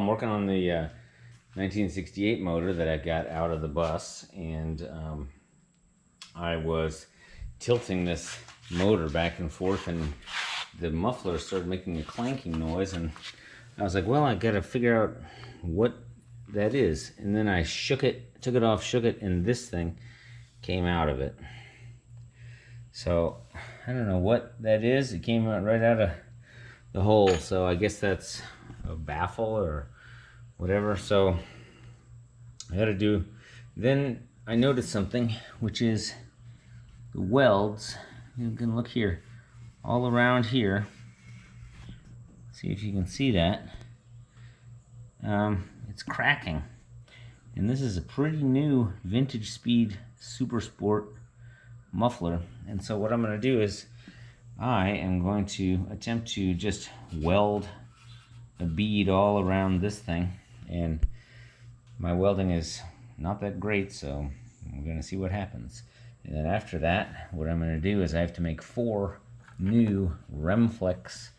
I'm working on the 1968 motor that I got out of the bus, and I was tilting this motor back and forth, and the muffler started making a clanking noise, and I was like, well, I gotta figure out what that is. And then I shook it, took it off, shook it, and this thing came out of it. So I don't know what that is. It came out right out of the hole, so I guess that's a baffle or whatever. So I gotta do, then I noticed something, which is the welds. You can look here, all around here. See if you can see that. It's cracking. And this is a pretty new vintage speed super sport muffler. And so what I'm going to do is I am going to attempt to just weld a bead all around this thing. And my welding is not that great, so we're going to see what happens. And then after that, what I'm going to do is I have to make 4 new Remflex.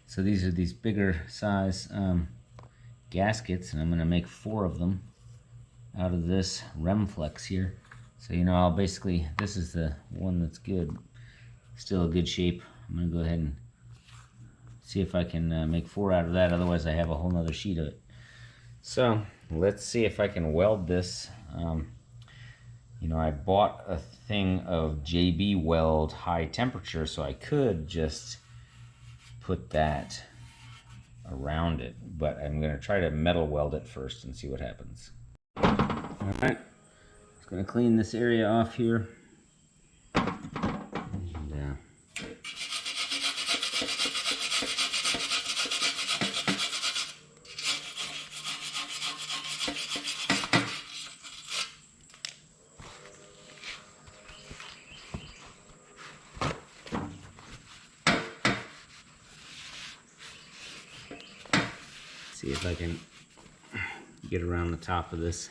So these are these bigger size gaskets, and I'm going to make 4 of them out of this Remflex here. So I'll basically, this is the one that's good, still a good shape. I'm going to go ahead and see if I can make 4 out of that, otherwise I have a whole nother sheet of it. So let's see if I can weld this. I bought a thing of JB Weld high temperature, so I could just put that around it, but I'm going to try to metal weld it first and see what happens. Alright, just going to clean this area off here. And, see if I can get around the top of this.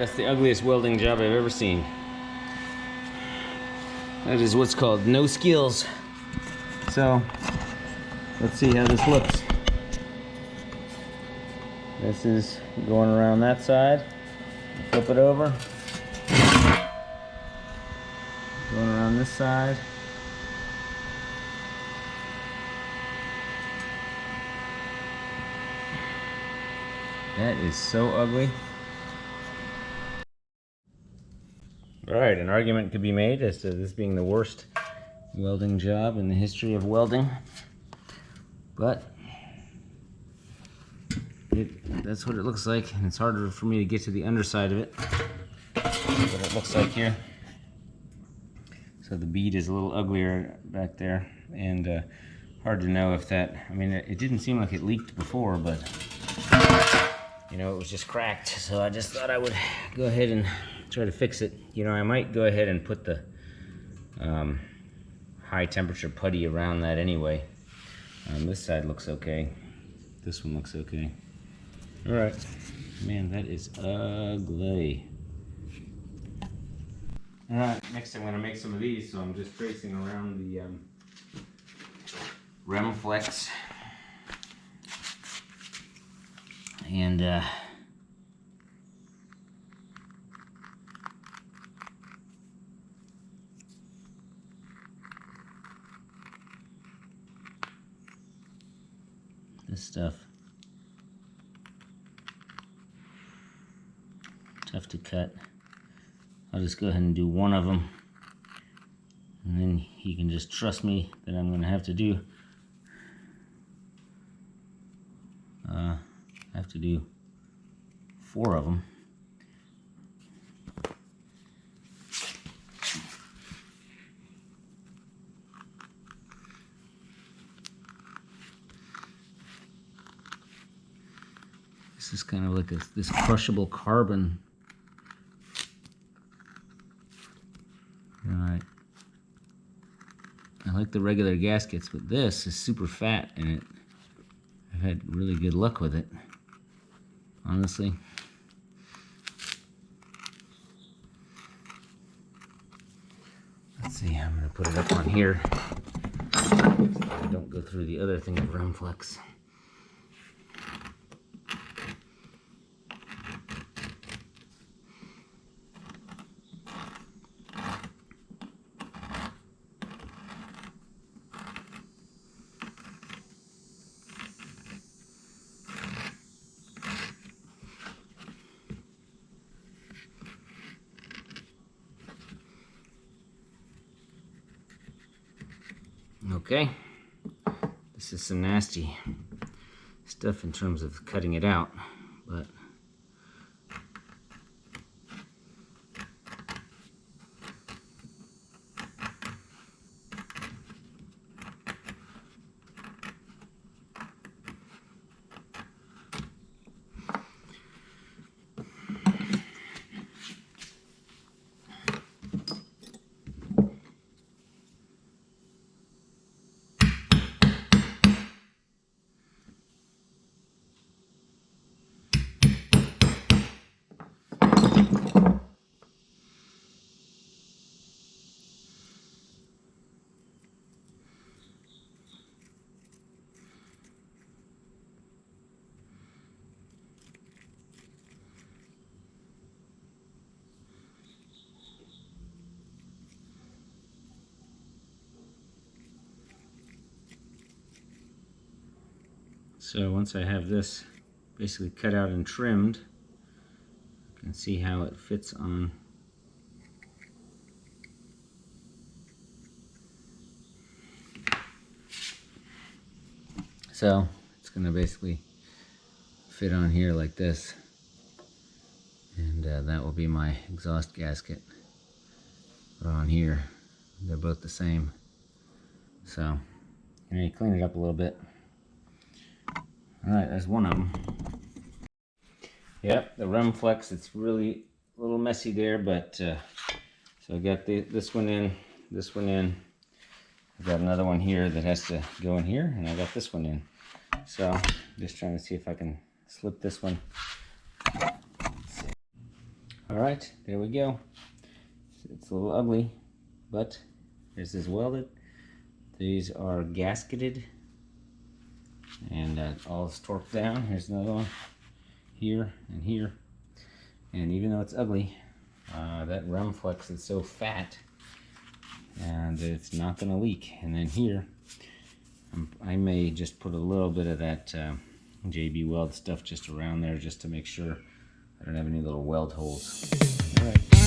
that's the ugliest welding job I've ever seen. That is what's called no skills. So, let's see how this looks. This is going around that side. Flip it over. Going around this side. That is so ugly. Alright, an argument could be made as to this being the worst welding job in the history of welding. But that's what it looks like, and it's harder for me to get to the underside of it. That's what it looks like here. So the bead is a little uglier back there, and hard to know if that, I mean, it didn't seem like it leaked before, but you know, it was just cracked. So I just thought I would go ahead and try to fix it. You know, I might go ahead and put the high temperature putty around that anyway. This side looks okay. This one looks okay. All right, man, that is ugly. All right, next I'm gonna make some of these, so I'm just tracing around the Remflex. And this stuff, tough to cut. I'll just go ahead and do one of them, and then you can just trust me that I'm going to have to do do 4 of them. This is kind of like this crushable carbon. Alright. I like the regular gaskets, but this is super fat, and I've had really good luck with it, honestly. Let's see, I'm going to put it up on here so I don't go through the other thing of Remflex. Okay, this is some nasty stuff in terms of cutting it out, but so once I have this basically cut out and trimmed, you can see how it fits on. So it's going to basically fit on here like this, and that will be my exhaust gasket. But on here, they're both the same. So you clean it up a little bit. Alright, there's one of them. Yep, the Remflex, it's really a little messy there, but so I got this one in, this one in. I've got another one here that has to go in here, and I got this one in. So just trying to see if I can slip this one. All right, there we go. It's a little ugly, but this is welded. These are gasketed, and all is torqued down. Here's another one here and here. And even though it's ugly, that Remflex is so fat, and it's not going to leak. And then here, I may just put a little bit of that JB Weld stuff just around there, just to make sure I don't have any little weld holes. All right.